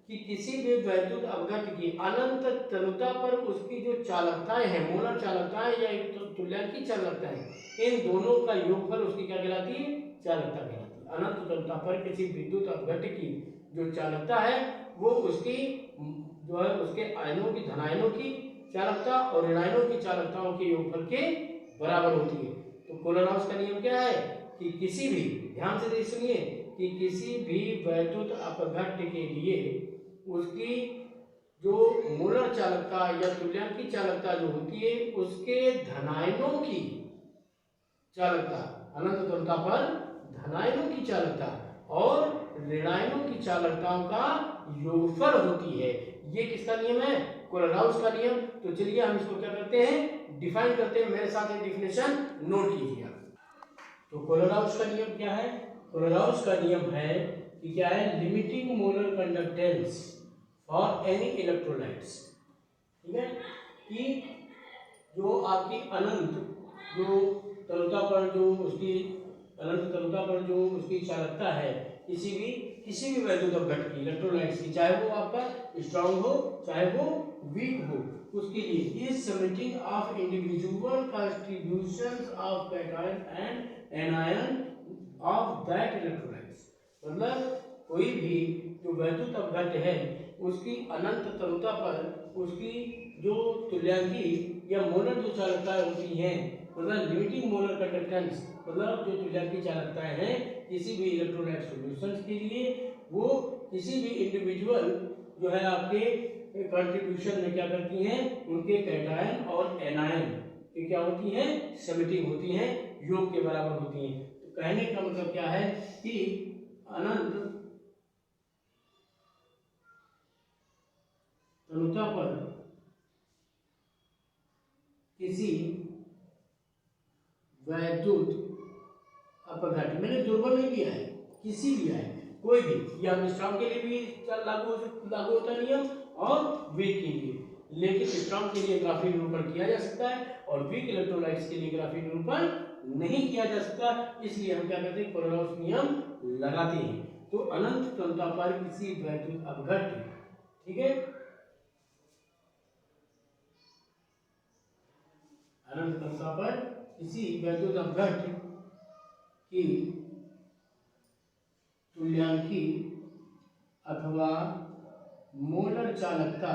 कि किसी भी वैद्युत अपघट की अनंत तनुता पर उसकी जो चालकताएं हैं, मोलर चालकताएं या तुल्यांकी चालकताएं, इन दोनों का योगफल उसकी क्या कहलाती है? चालकता कहलाती है। अनंत तनुता पर किसी विद्युत अपघट की जो चालकता है वो उसकी जो है उसके आयनों की, धनायनों की चालकता और ऋणायनों की चालकताओं के योगफल के बराबर होती है। तो कोलराउस का नियम क्या है कि किसी भी, ध्यान से सुनिए, कि किसी भी वैद्युत अपघट के लिए उसकी जो मोलर चालकता या तुल्यांकी चालकता जो होती है उसके धनायनों की चालकता, अनंत तनुता पर धनायनों की चालकता और ऋणायनों की चालकताओं का योगफल होती है। ये किसका नियम है? कोलराउस का नियम। तो चलिए हम इसको क्या करते हैं? डिफाइन करते हैं। मेरे साथ ये डिफिनेशन नोट कीजिए। तो कोलराउस का नियम क्या है? कोलराउस का नियम है कि क्या है? Limiting molar conductance for any electrolytes, ठीक है, कि जो आपकी अनंत जो तनुता पर जो उसकी अनंत तनुता पर जो उसकी चालकता है किसी भी वैद्युत अपघट की इलेक्ट्रोलाइट्स की, चाहे वो आपका स्ट्रांग हो चाहे वो वीक हो, उसके लिए is summation of individual contributions of cation and anion of that electrolytes. मतलब कोई भी जो वैद्युत अपघट है उसकी अनंत तनुता पर उसकी जो तुल्यांकी या मोलर जो चालकताएं होती हैं, मतलब लिमिटिंग मोलर कंडक्टेंस, मतलब जो तुल्यांकी चालकताएं हैं किसी भी इलेक्ट्रोलाइट सॉल्यूशंस के लिए, वो किसी भी इंडिविजुअल जो है आपके कंट्रीब्यूशन में क्या करती हैं? उनके कैटायन और एनायन ये क्या होती हैं, समेटिंग होती हैं, योग के बराबर होती हैं। तो कहने का मतलब क्या है कि अनंत तनुता पर किसी वैद्युत अपघट, मैंने दुर्बल नहीं लिया है, किसी लिया है, कोई भी, या स्ट्रॉन्ग के लिए भी लागू होता है नियम और वीक के लिए, लेकिन स्ट्रॉन्ग के लिए ग्राफीय निरूपण किया जा सकता है और वीक इलेक्ट्रोलाइट्स के लिए ग्राफीय निरूपण नहीं किया जा सकता। इसलिए हम क्या करते हैं, कोलोराउस नियम लगाते हैं। तो अनंत तनुता पर किसी वैद्युत अपघट, ठीक है, अनंत तनुता पर किसी वैद्युत अपघट की तुल्यांकी अथवा मोलर चालकता,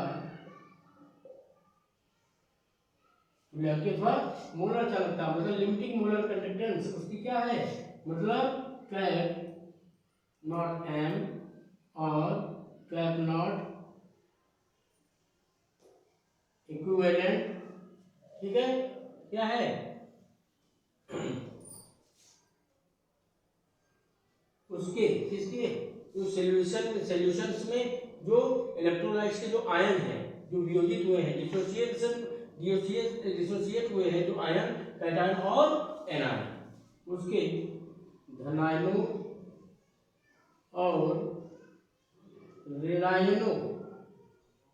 तुल्यांकी अथवा मोलर चालकता मतलब लिमिटिंग मोलर कंडक्टेंस उसकी क्या है, मतलब कैप नॉट एम और कैप नॉट इक्विवेलेंट, ठीक है, क्या है, उसके किसके, उस सॉल्यूशंस में जो इलेक्ट्रोलाइट्स के जो आयन हैं, जो वियोजित हुए हैं, डिसोसिएट हुए हैं जो आयन, कैटायन और एनायन, उसके धनायनों और ऋणायनों,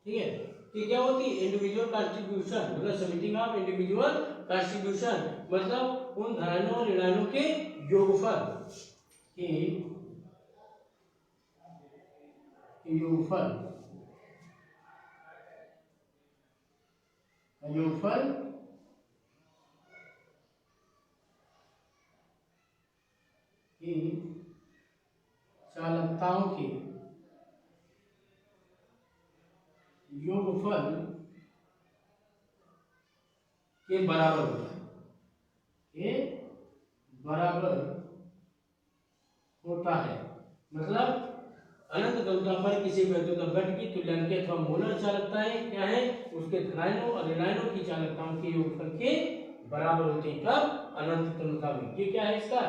ठीक है, ये क्या होती है, इंडिविजुअल कॉन्स्टिट्यूशन, मतलब समिटिंग ऑफ इंडिविजुअल कॉन्स्टिट्यूशन, मतलब उन धनायनों और ऋणायनों के योगफल के योगफल की चालकताओं के योगफल के बराबर होता है, ये बराबर होता है, मतलब अनंत तनुता पर किसी वैद्युत अपघट की तुल्यांकी अथवा मोलर चालकताएं क्या है, उसके धनायनों और ऋणायनों की चालकताओं के योगफल के बराबर होते हैं, कब, अनंत तनुता में। ये क्या है इसका,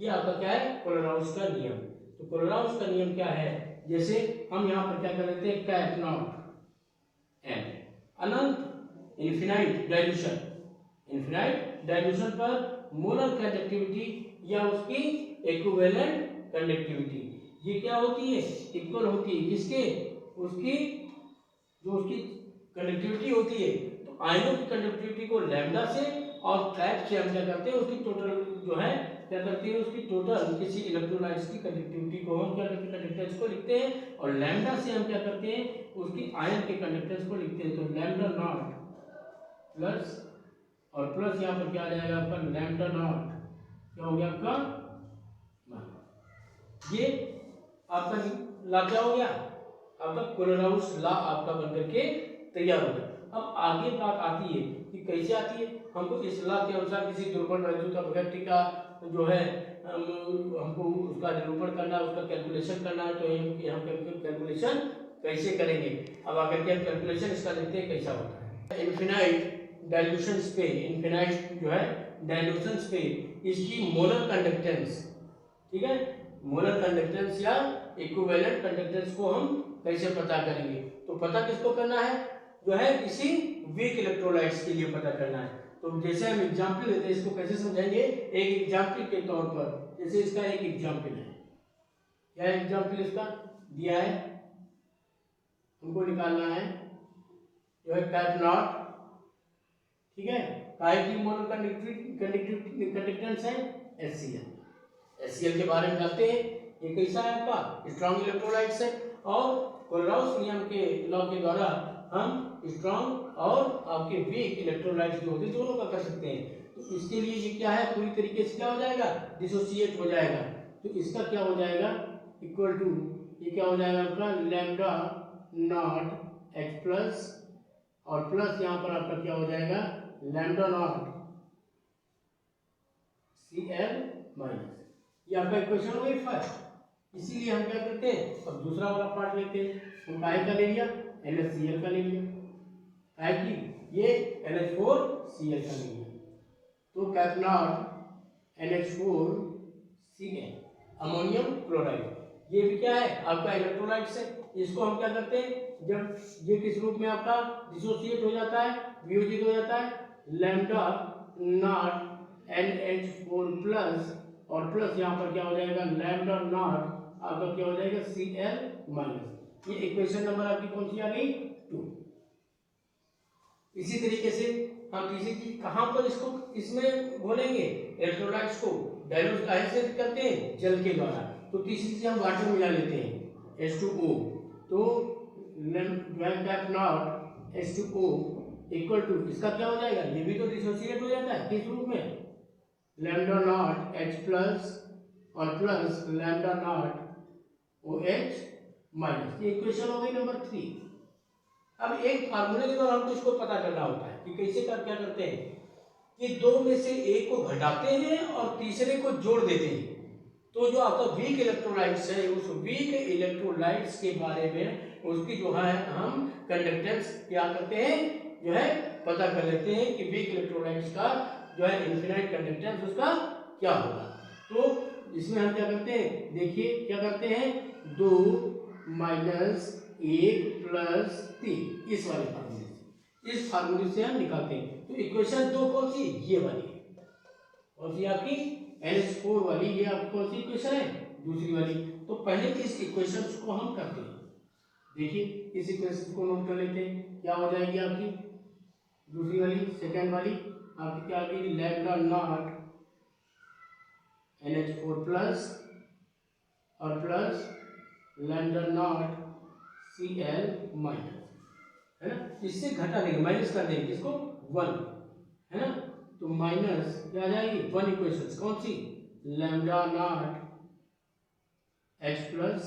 ये आपका क्या है, कोलोराउस का नियम। तो कोलोराउस का नियम क्या है, जैसे हम यहाँ पर क्या कर लेते हैं, कैप नॉट एम, अनंत इन्फिनाइट डाइल्यूशन पर मोलर कंडक्टिविटी या उसकी इक्विवेलेंट कंडक्टिविटी, ये क्या होती है, इक्वल होती है किसके, उसकी जो उसकी कंडक्टिविटी होती है, तो आयनों की कंडक्टिविटी को लैम्डा से और कैप से हम क्या करते हैं, उसकी टोटल जो है क्या करते हैं, उसकी टोटल किसी इलेक्ट्रोलाइट्स की कंडक्टिविटी को हम क्या करते हैं, कंडक्टेंस को लिखते हैं, और लैम्डा से हम क्या करते हैं, उसकी आयन के कंडक्टेंस को लिखते हैं। तो लैम्डा नॉट प्लस और प्लस यहाँ पर क्या आ जाएगा आपका, लैम्डा नॉट क्या हो गया आपका, ये आपका ला क्या हो गया, आपका कोलोराउस ला आपका बनकर के तैयार हो गया। अब आगे बात आती है कि कैसे आती है, हमको इस ला के अनुसार किसी दुर्बल वैद्युत अपघट का जो है हमको उसका निरूपण करना, उसका कैलकुलेशन करना है, तो हम कैलकुलेशन कैसे करेंगे। अब आकर के हम कैलकुलेशन इसका देखते हैं कैसा होता है। इनफिनाइट डाइल्यूशंस पे, इनफिनाइट जो है डाइल्यूशंस पे इसकी मोलर कंडक्टेंस, ठीक है, मोलर कंडक्टेंस या इक्विवेलेंट कंडक्टेंस को हम कैसे पता करेंगे, तो पता किसको करना है, जो है किसी वीक इलेक्ट्रोलाइट्स के लिए पता करना है। तो जैसे हम एग्जांपल लेते हैं, इसको कैसे समझाएंगे, एक एग्जांपल के तौर पर, जैसे इसका एक एग्जांपल है, क्या एग्जांपल इसका दिया है, हमको निकालना है जो है कैप नॉट, ठीक है, काय की मोलर कंडक्टेंस है HCl के बारे में जानते हैं, ये कैसा है आपका स्ट्रॉन्ग इलेक्ट्रोलाइट्स है, और कोलोराउस नियम के लॉ के द्वारा हम स्ट्रॉन्ग और आपके वीक इलेक्ट्रोलाइट्स जो होते हैं दोनों का कर सकते हैं। तो इसके लिए ये क्या है, पूरी तरीके से क्या हो जाएगा, डिसोसिएट हो जाएगा। तो इसका क्या हो जाएगा, इक्वल टू, ये क्या हो जाएगा आपका लैम्डा नॉट H प्लस, और प्लस यहाँ पर आपका क्या हो जाएगा लैम्डा नॉट Cl माइनस, ये आपका इक्वेशन हो गई फर्स्ट। इसीलिए हम क्या करते हैं, अब दूसरा वाला पार्ट लेते हैं, हम काय का ले लिया, NaCl का ले लिया, काय की ये NH4Cl का ले लिया, तो cap not NH4Cl ammonium chloride, ये भी क्या है आपका इलेक्ट्रोलाइट्स है। इसको हम क्या करते हैं, जब ये किस रूप में आपका डिसोसिएट हो जाता है, वियोजित हो जाता है, लैम्डा नॉट NH4 प्लस और प्लस यहाँ पर क्या हो जाएगा लैम्डा नॉट आपका क्या हो जाएगा Cl माइनस। ये इक्वेशन नंबर आपकी कौन सी आ गई 2। इसी तरीके से हम तीसरी चीज कहां पर इसको इसमें घोलेंगे, इलेक्ट्रोलाइट्स को डाइल्यूट कैसे करते हैं जल के द्वारा। तो तीसरी चीज हम वाटर मिला लेते हैं H2O, तो cap not H2O equal to इसका क्या हो जाएगा, ये भी तो डिसोसिएट हो जाता है किस रूप में, लैम्डा नॉट H प्लस और plus lambda naught OH minus. ये इक्वेशन हो गई नंबर 3। अब एक फार्मूले के द्वारा हमको इसको पता करना होता है कि कैसे क्या करते हैं कि दो में से एक को घटाते हैं और तीसरे को जोड़ देते हैं। तो जो आपका वीक इलेक्ट्रोलाइट्स है उस वीक इलेक्ट्रोलाइट्स के बारे में उसकी जो है हम कंडक्टेंस क्या करते हैं जो है पता कर लेते हैं कि वीक इलेक्ट्रोलाइट्स का जो है इनफिनाइट कंडक्टेंस उसका क्या होगा। तो इसमें हम क्या करते हैं, देखिए क्या करते हैं 2 माइनस 1 प्लस 3 इस वाले फार्मूले से, इस फार्मूले से हम निकालते हैं। तो इक्वेशन 2 कौन सी, ये वाली कौन सी आपकी NH4 वाली, ये आपकी कौन सी इक्वेशन है दूसरी वाली। तो पहले इस इक्वेशन को हम करते हैं, देखिए इस इक्वेशन को नोट कर लेते हैं, क्या हो जाएगी आपकी दूसरी वाली सेकेंड वाली आपकी क्या आ गई लैम्डा नॉट NH4 प्लस और plus lambda naught Cl minus, है ना, इससे घटा देंगे माइनस कर देंगे इसको 1, है ना, तो माइनस क्या आ जाएगी 1 इक्वेशन कौन सी लैम्डा नॉट H प्लस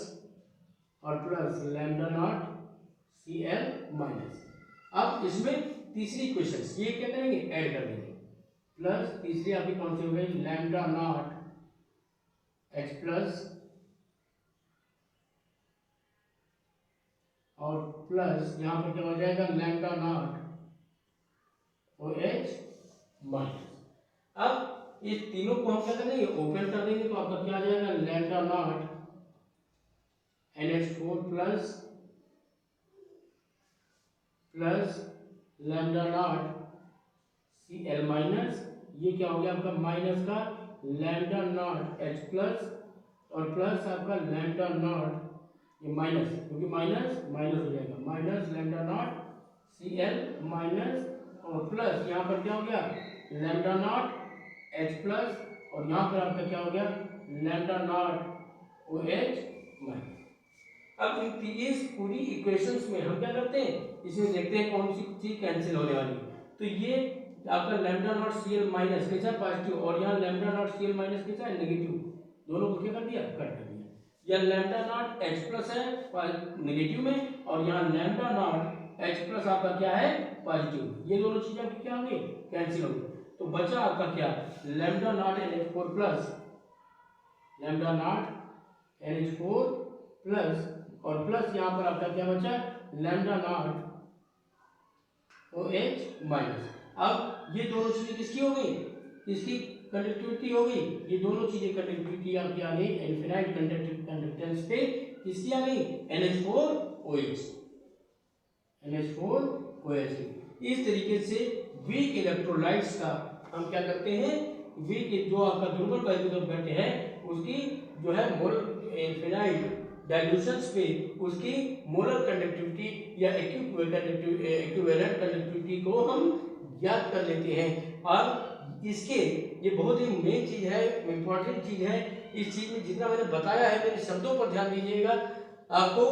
और plus lambda naught Cl minus. अब इसमें तीसरी इक्वेशन ये क्या करेंगे ऐड कर देंगे, प्लस तीसरी आपकी कौन सी हो गई लैम्डा नॉट H प्लस और प्लस यहाँ पर क्या हो जाएगा लैम्डा नॉट OH माइनस। अब इस तीनों को हम क्या करेंगे ओपन कर देंगे, तो आपका क्या आ जाएगा lambda naught NH4 plus plus lambda naught Cl minus, ये क्या हो गया आपका माइनस का लैम्डा नॉट H प्लस और प्लस आपका लैम्डा नॉट ये माइनस क्योंकि माइनस माइनस हो जाएगा minus lambda naught Cl minus और प्लस यहाँ पर क्या हो गया लैम्डा नॉट H प्लस और यहाँ पर आपका क्या हो गया लैम्डा नॉट OH माइनस। अब इस पूरी इक्वेशंस में हम क्या करते हैं, इसमें देखते हैं कौन सी चीज कैंसिल होने वाली है। तो ये आपका लैम्डा नॉट Cl माइनस कैसा पॉजिटिव और यहाँ लैम्डा नॉट Cl माइनस कैसा है नेगेटिव, दोनों को क्या कर दिया कट कर दिया। यह लैम्डा नॉट H प्लस है नेगेटिव में और यहाँ लैम्डा नॉट H प्लस आपका क्या है पॉजिटिव, ये दोनों चीजें आपकी क्या होंगी कैंसिल होंगी। तो बचा आपका क्या lambda naught NH4 plus lambda naught NH4 plus और प्लस यहाँ पर आपका क्या बचा लैम्डा नॉट OH माइनस। अब ये दोनों चीजें किसकी हो गई, इसकी कंडक्टिविटी हो गई, ये दोनों चीजें कंडक्टिविटी आपकी आ गई इनफिनाइट कंडक्टेंस पे किसकी आ गई NH4OH NH4OH। इस तरीके से वीक इलेक्ट्रोलाइट्स का हम क्या करते हैं, वीक जो आपका दुर्बल वैद्युत घट है उसकी जो है मोलर इनफिनाइट डाइल्यूशंस पे उसकी मोलर कंडक्टिविटी या इक्विवेलेंट कंडक्टिविटी को हम ज्ञात कर लेते हैं। और इसके ये बहुत ही मेन चीज है, इंपॉर्टेंट चीज है। इस चीज में जितना मैंने बताया है मेरे शब्दों पर ध्यान दीजिएगा, आपको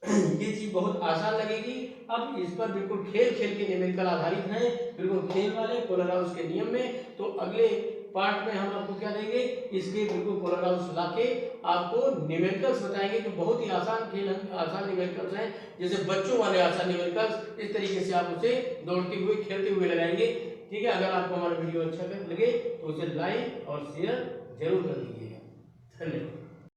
ये चीज बहुत आसान लगेगी। अब इस पर बिल्कुल खेल के न्यूमेरिकल आधारित हैं, बिल्कुल खेल वाले कोलराउस के नियम में। तो अगले पार्ट में हम आपको क्या देंगे, इसके बिल्कुल कोलराउस लाके आपको न्यूमेरिकल्स बताएंगे जो बहुत ही आसान खेल आसान न्यूमेरिकल्स हैं, जैसे बच्चों वाले आसान न्यूमेरिकल्स। इस तरीके से आप उसे दौड़ते हुए खेलते हुए लगाएंगे। ठीक है, अगर आपको हमारा वीडियो अच्छा लगे तो उसे लाइक और शेयर जरूर कर दीजिएगा। धन्यवाद।